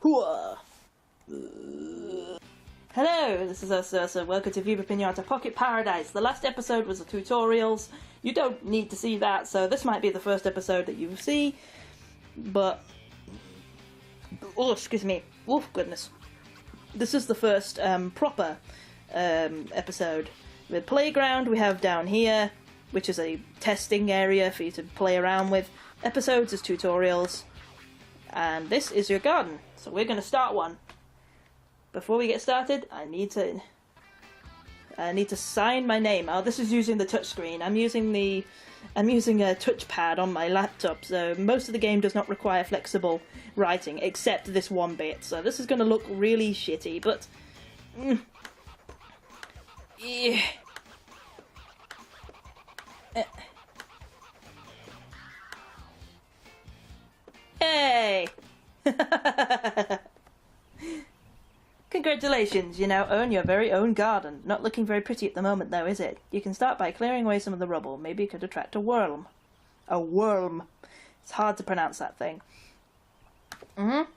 Hello, this is Ursa. Welcome to Viva Pinata Pocket Paradise. The last episode was the tutorials. You don't need to see that, so this might be the first episode that you see. But oh, excuse me. Oh goodness. This is the first proper episode. The playground we have down here, which is a testing area for you to play around with. Episodes is tutorials. And this is your garden. So we're going to start one. Before we get started, I need to sign my name. Oh, this is using the touchscreen. I'm using a touchpad on my laptop, so most of the game does not require flexible writing, except this one bit. So this is going to look really shitty, but yeah. Hey! Congratulations, you now own your very own garden. Not looking very pretty at the moment though, is it? You can start by clearing away some of the rubble. Maybe you could attract a worm. A worm. It's hard to pronounce that thing.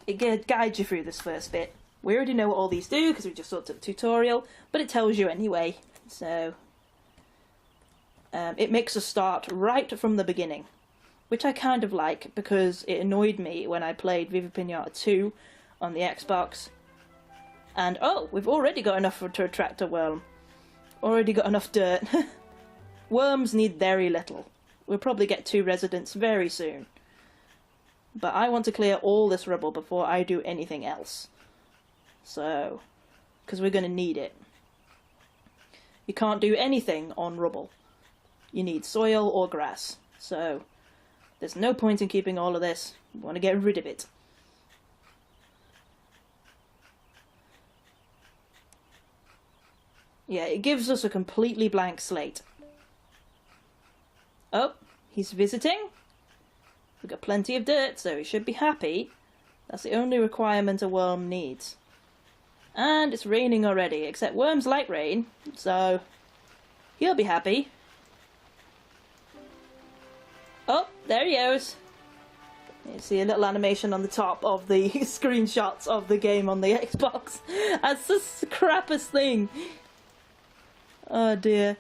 It guides you through this first bit. We already know what all these do because we just looked at the tutorial, but it tells you anyway. So it makes us start right from the beginning, which I kind of like because it annoyed me when I played Viva Pinata 2 on the Xbox. And oh, we've already got enough to attract a worm. Already got enough dirt. Worms need very little. We'll probably get 2 residents very soon. But I want to clear all this rubble before I do anything else. So, because we're going to need it. You can't do anything on rubble. You need soil or grass. So, there's no point in keeping all of this. We want to get rid of it. Yeah, it gives us a completely blank slate. Oh, he's visiting. We've got plenty of dirt, so he should be happy. That's the only requirement a worm needs. And it's raining already, except worms like rain, so he'll be happy. Oh, there he goes. You see a little animation on the top of the screenshots of the game on the Xbox. That's the crappiest thing. Oh dear.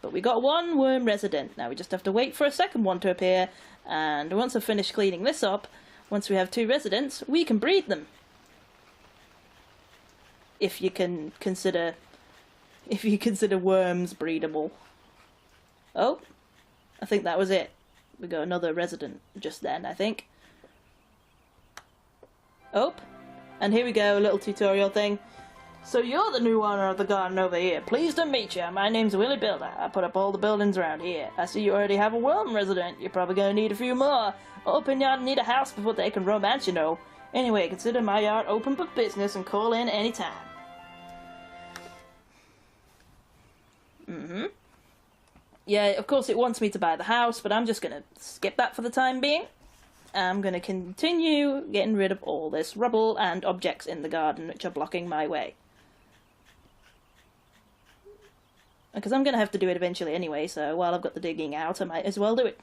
But we got 1 worm resident. Now we just have to wait for a second one to appear. And once I've finished cleaning this up, once we have 2 residents, we can breed them. If you consider worms breedable. Oh, I think that was it. We got another resident just then, I think. Oh, and here we go, a little tutorial thing. So you're the new owner of the garden over here. Pleased to meet you. My name's Willy Builder. I put up all the buildings around here. I see you already have a worm resident. You're probably going to need a few more. Open yard need a house before they can romance, you know. Anyway, consider my yard open for business and call in anytime. Yeah, of course it wants me to buy the house, but I'm just going to skip that for the time being. I'm going to continue getting rid of all this rubble and objects in the garden which are blocking my way. Because I'm going to have to do it eventually anyway, so while I've got the digging out, I might as well do it.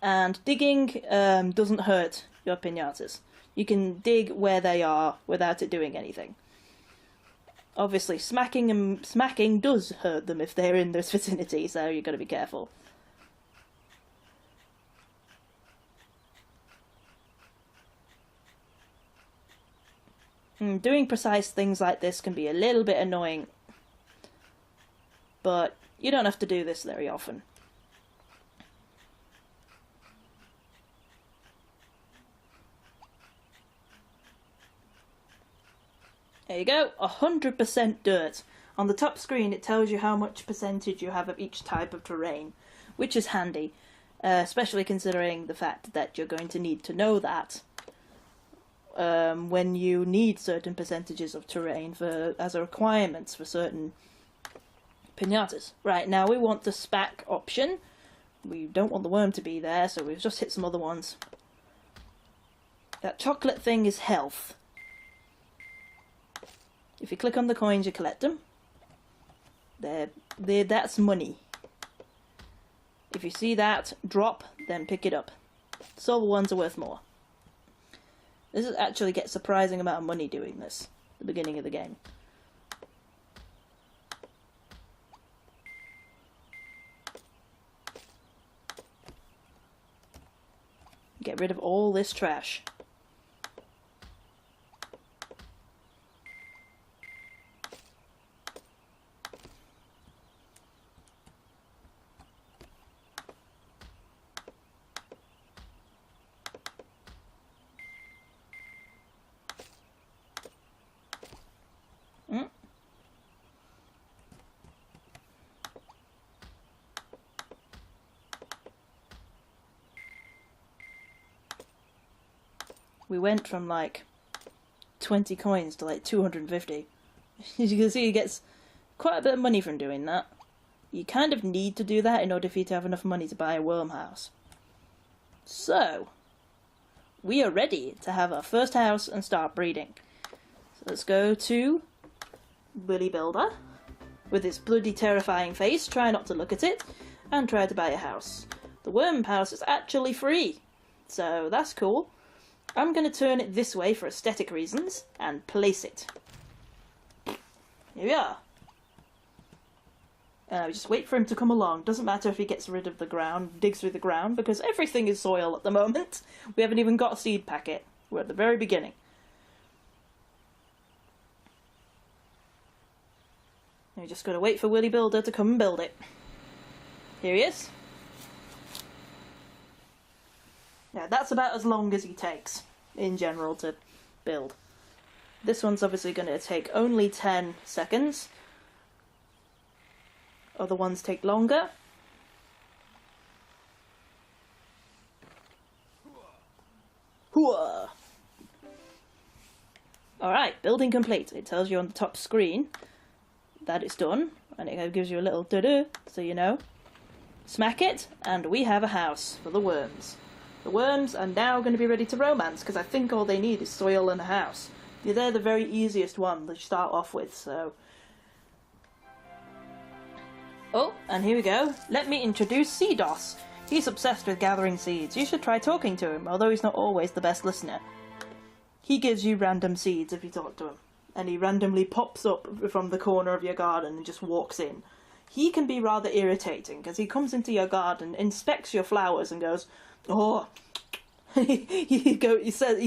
And digging doesn't hurt your pinatas. You can dig where they are without it doing anything. Obviously, smacking does hurt them if they're in this vicinity, so you've got to be careful. Doing precise things like this can be a little bit annoying, but you don't have to do this very often. There you go, 100% dirt. On the top screen it tells you how much percentage you have of each type of terrain, which is handy, especially considering the fact that you're going to need to know that when you need certain percentages of terrain as a requirements for certain pinatas. Right, now we want the SPAC option. We don't want the worm to be there, so we've just hit some other ones. That chocolate thing is health. If you click on the coins, you collect them. That's money. If you see that drop, then pick it up. Silver ones are worth more. This is actually get surprising amount of money doing this at the beginning of the game. Get rid of all this trash. We went from like 20 coins to like 250. As you can see, he gets quite a bit of money from doing that. You kind of need to do that in order for you to have enough money to buy a worm house. So, we are ready to have our first house and start breeding. So let's go to Willy Builder with its bloody terrifying face. Try not to look at it and try to buy a house. The worm house is actually free, so that's cool. I'm going to turn it this way for aesthetic reasons and place it. Here we are. We just wait for him to come along. Doesn't matter if he gets rid of the ground, digs through the ground, because everything is soil at the moment. We haven't even got a seed packet. We're at the very beginning. We just got to wait for Willy Builder to come and build it. Here he is. Yeah, that's about as long as he takes, in general, to build. This one's obviously going to take only 10 seconds. Other ones take longer. Hooah! Alright, building complete. It tells you on the top screen that it's done, and it gives you a little doo-doo, so you know. Smack it, and we have a house for the worms. The worms are now going to be ready to romance, because I think all they need is soil and a house. They're the very easiest one to start off with, so... Oh, and here we go. Let me introduce Seedos. He's obsessed with gathering seeds. You should try talking to him, although he's not always the best listener. He gives you random seeds if you talk to him, and he randomly pops up from the corner of your garden and just walks in. He can be rather irritating, because he comes into your garden, inspects your flowers and goes, "Oh," he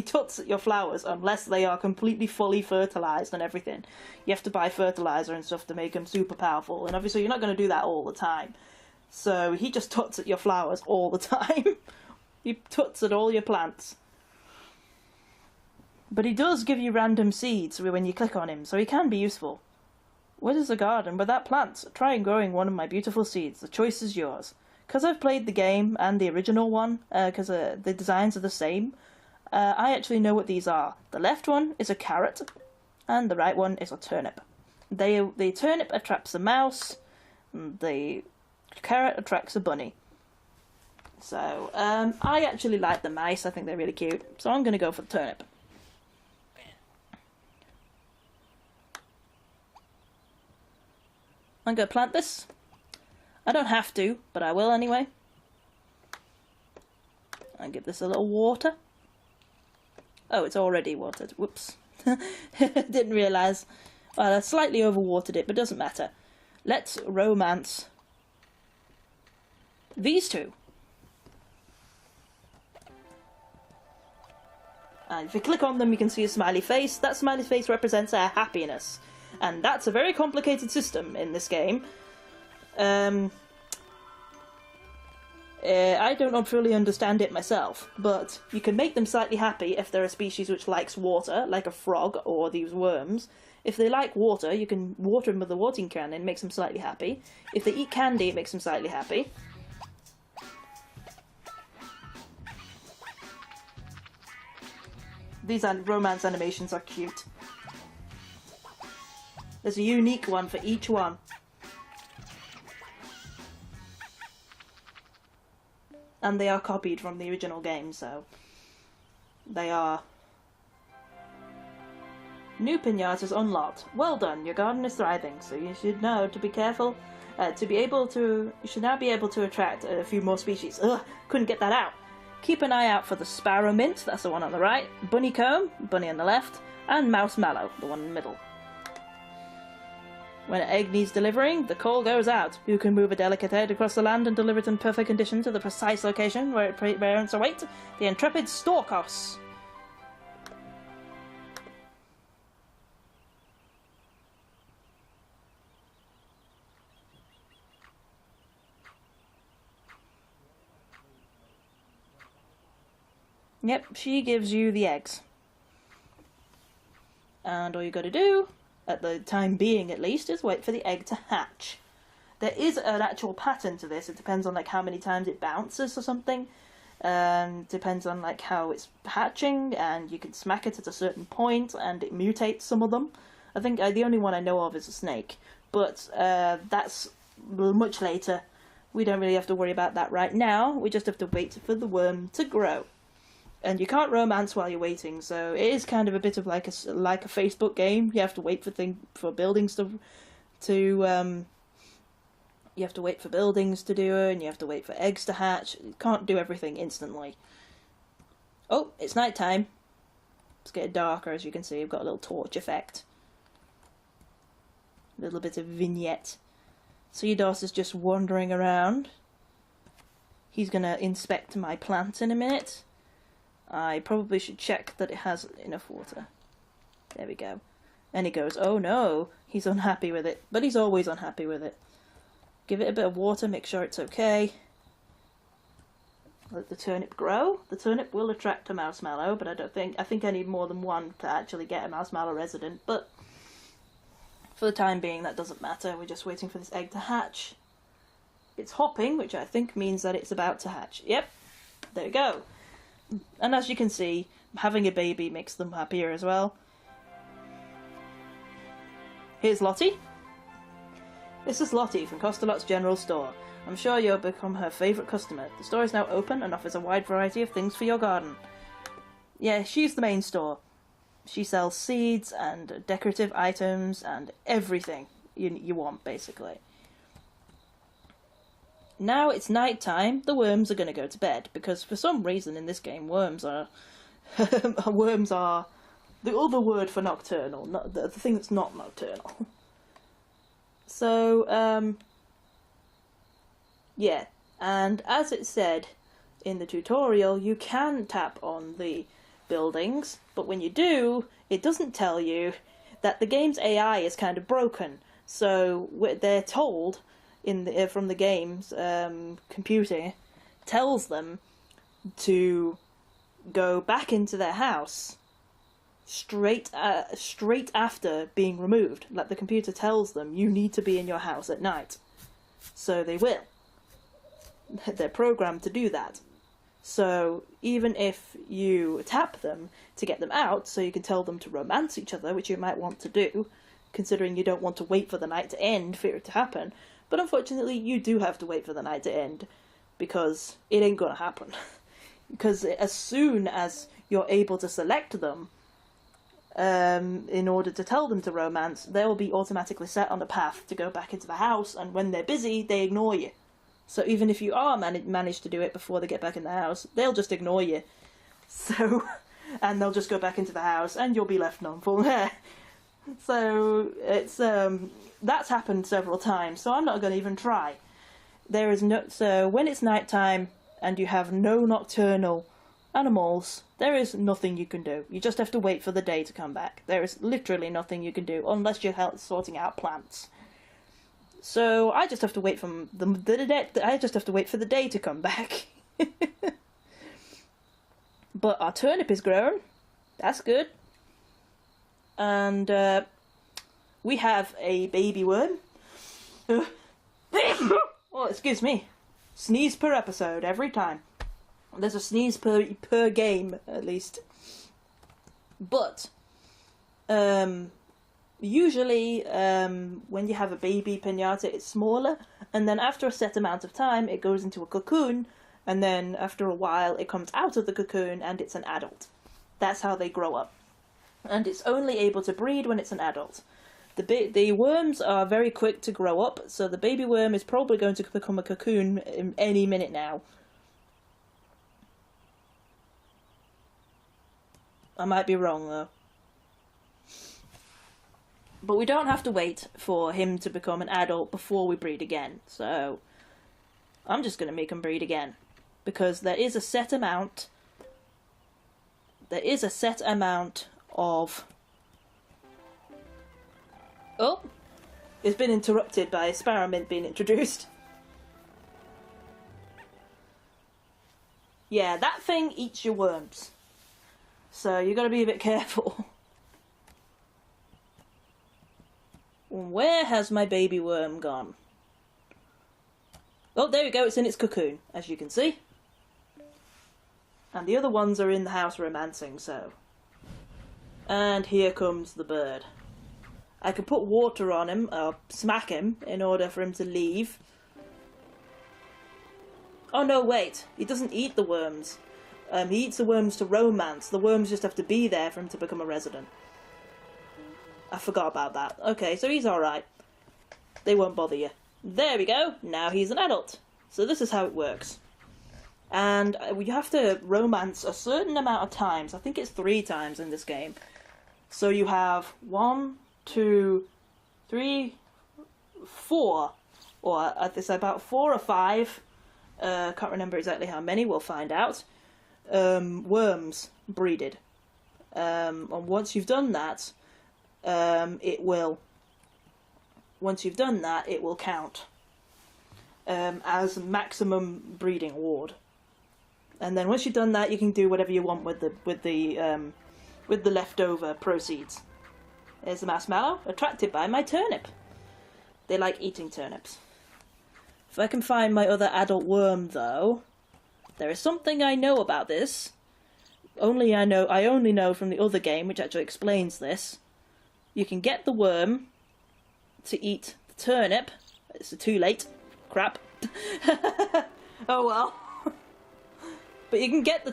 tuts at your flowers unless they are completely fully fertilised and everything. You have to buy fertiliser and stuff to make them super powerful, and obviously you're not going to do that all the time. So he just tuts at your flowers all the time. He tuts at all your plants. But he does give you random seeds when you click on him, so he can be useful. What is a garden without plants? Try growing one of my beautiful seeds. The choice is yours. Because I've played the game and the original one, because the designs are the same, I actually know what these are. The left one is a carrot, and the right one is a turnip. The turnip attracts a mouse, and the carrot attracts a bunny. So, I actually like the mice. I think they're really cute. So I'm going to go for the turnip. I'm going to plant this. I don't have to, but I will anyway. And give this a little water. Oh, it's already watered. Whoops. Didn't realise. Well, I slightly overwatered it, but doesn't matter. Let's romance these two. And if you click on them, you can see a smiley face. That smiley face represents our happiness. And that's a very complicated system in this game. I don't fully understand it myself, but you can make them slightly happy if they're a species which likes water, like a frog or these worms. If they like water, you can water them with a watering can and it makes them slightly happy. If they eat candy, it makes them slightly happy. These romance animations are cute. There's a unique one for each one. And they are copied from the original game, so they are. New pinatas unlocked. Well done, your garden is thriving, so you should know to be careful You should now be able to attract a few more species. Ugh, couldn't get that out. Keep an eye out for the sparrow mint, that's the one on the right, bunny comb, bunny on the left, and mouse mallow, the one in the middle. When an egg needs delivering, the call goes out. Who can move a delicate egg across the land and deliver it in perfect condition to the precise location where its parents await? The intrepid Storkos. Yep, she gives you the eggs. And all you gotta do, at the time being at least, is wait for the egg to hatch. There is an actual pattern to this. It depends on like how many times it bounces or something. Depends on like how it's hatching, and you can smack it at a certain point and it mutates some of them. I think the only one I know of is a snake, but that's much later. We don't really have to worry about that right now. We just have to wait for the worm to grow. And you can't romance while you're waiting, so it is kind of a bit of like a Facebook game. You have to wait for buildings to you have to wait for buildings to do it, and you have to wait for eggs to hatch. You can't do everything instantly. Oh, it's night time. It's getting darker, as you can see. I've got a little torch effect. A little bit of vignette. Seados is just wandering around. He's gonna inspect my plant in a minute. I probably should check that it has enough water. There we go. And he goes, oh no, he's unhappy with it. But he's always unhappy with it. Give it a bit of water, make sure it's okay. Let the turnip grow. The turnip will attract a mouse mallow, but I think I need more than one to actually get a mouse mallow resident. But for the time being, that doesn't matter. We're just waiting for this egg to hatch. It's hopping, which I think means that it's about to hatch. Yep, there we go. And as you can see, having a baby makes them happier as well. Here's Lottie. This is Lottie from Costalot's General Store. I'm sure you'll become her favourite customer. The store is now open and offers a wide variety of things for your garden. Yeah, she's the main store. She sells seeds and decorative items and everything you want, basically. Now it's night time, the worms are going to go to bed, because for some reason in this game worms are worms are the other word for nocturnal, not the thing that's not nocturnal. So yeah, and as it said in the tutorial, you can tap on the buildings, but when you do, it doesn't tell you that the game's AI is kind of broken. So they're told from the game's computer tells them to go back into their house straight after being removed. Like the computer tells them, you need to be in your house at night. So they will. They're programmed to do that. So even if you tap them to get them out, so you can tell them to romance each other, which you might want to do, considering you don't want to wait for the night to end for it to happen. But unfortunately, you do have to wait for the night to end, because it ain't gonna happen. Because as soon as you're able to select them, in order to tell them to romance, they'll be automatically set on a path to go back into the house, and when they're busy, they ignore you. So even if you are managed to do it before they get back in the house, they'll just ignore you. So, and they'll just go back into the house, and you'll be left non-full hair. So it's that's happened several times, so I'm not going to even try. So when it's night time and you have no nocturnal animals, there is nothing you can do. You just have to wait for the day to come back. There is literally nothing you can do unless you're sorting out plants. So I just have to wait for the day to come back. But our turnip is grown. That's good. And we have a baby worm. Oh, excuse me. Sneeze per episode every time. There's a sneeze per game, at least. But usually when you have a baby pinata, it's smaller, and then after a set amount of time it goes into a cocoon, and then after a while it comes out of the cocoon and it's an adult. That's how they grow up. And it's only able to breed when it's an adult. The worms are very quick to grow up, so the baby worm is probably going to become a cocoon in any minute now. I might be wrong, though. But we don't have to wait for him to become an adult before we breed again, so I'm just going to make him breed again. Because there is a set amount... There is a set amount of... Oh! It's been interrupted by a experiment being introduced. Yeah, that thing eats your worms. So you got to be a bit careful. Where has my baby worm gone? Oh, there we go, it's in its cocoon, as you can see. And the other ones are in the house romancing, so... And here comes the bird. I can put water on him, or smack him, in order for him to leave. Oh no, wait, he doesn't eat the worms. He eats the worms to romance. The worms just have to be there for him to become a resident. I forgot about that. Okay, so he's alright. They won't bother you. There we go. Now he's an adult. So this is how it works. And we have to romance a certain amount of times. I think it's 3 times in this game. So you have 1, 2, 3, 4. Or it's about 4 or 5. Can't remember exactly how many. We'll find out. Worms breeded. And once you've done that... once you've done that, it will count as maximum breeding award. And then once you've done that, you can do whatever you want with the leftover proceeds. There's the marshmallow, attracted by my turnip. They like eating turnips. If I can find my other adult worm, though, there is something I know about this. I only know from the other game, which actually explains this. You can get the worm to eat the turnip. It's too late. Crap. Oh well. But you can get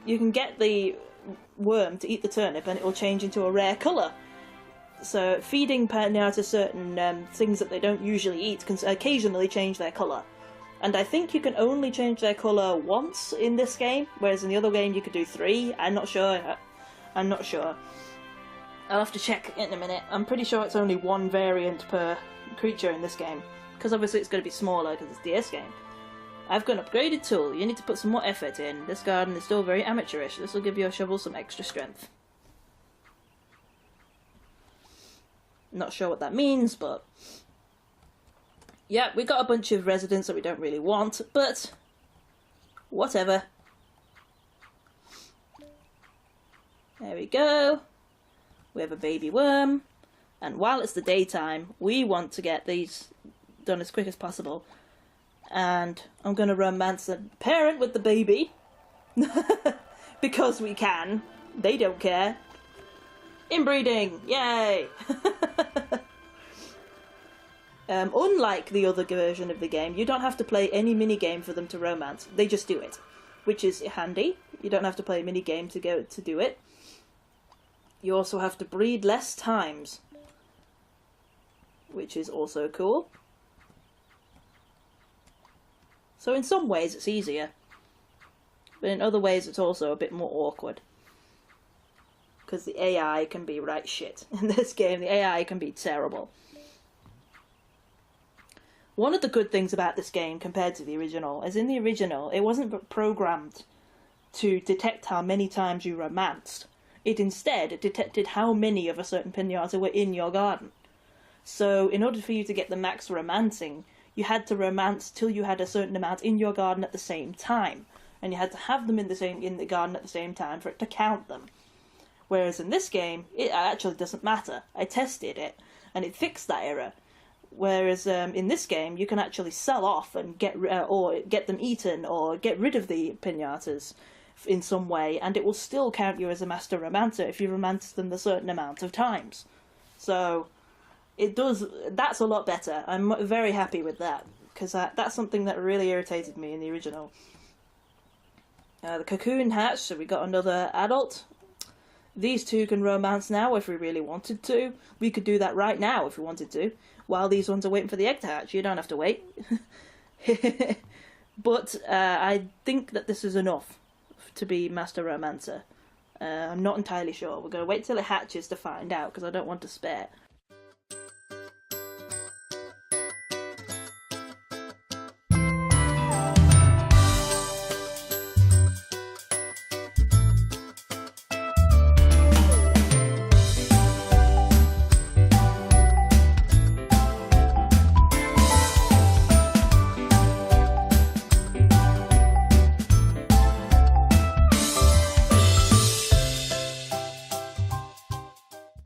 you can get the worm to eat the turnip, and it will change into a rare colour. So feeding Pinata certain things that they don't usually eat can occasionally change their colour. And I think you can only change their colour once in this game, whereas in the other game you could do 3. I'm not sure. I'm not sure. I'll have to check in a minute. I'm pretty sure it's only 1 variant per creature in this game. Because obviously it's going to be smaller because it's DS game. I've got an upgraded tool. You need to put some more effort in. This garden is still very amateurish. This will give your shovel some extra strength. Not sure what that means, but... yeah, we got a bunch of residents that we don't really want, but... whatever. There we go. We have a baby worm. And while it's the daytime, we want to get these done as quick as possible. And I'm going to romance the parent with the baby. Because we can. They don't care. Inbreeding! Yay! Unlike the other version of the game, you don't have to play any minigame for them to romance. They just do it. Which is handy. You don't have to play a minigame to do it. You also have to breed less times. Which is also cool. So in some ways it's easier. But in other ways it's also a bit more awkward. Because the AI can be right shit. In this game, the AI can be terrible. One of the good things about this game compared to the original is in the original, it wasn't programmed to detect how many times you romanced. It instead detected how many of a certain pinata were in your garden. So in order for you to get the max romancing, you had to romance till you had a certain amount in your garden at the same time. And you had to have them in the garden at the same time for it to count them. Whereas in this game, it actually doesn't matter. I tested it, and it fixed that error. Whereas in this game, you can actually sell off and get them eaten, or get rid of the pinatas in some way, and it will still count you as a master romancer if you romance them a certain amount of times. So it does. That's a lot better. I'm very happy with that, because that's something that really irritated me in the original. The cocoon hatched, so we got another adult. These two can romance now if we really wanted to. We could do that right now if we wanted to. While these ones are waiting for the egg to hatch, you don't have to wait. But I think that this is enough to be Master Romancer. I'm not entirely sure. We're going to wait till it hatches to find out, because I don't want to spare.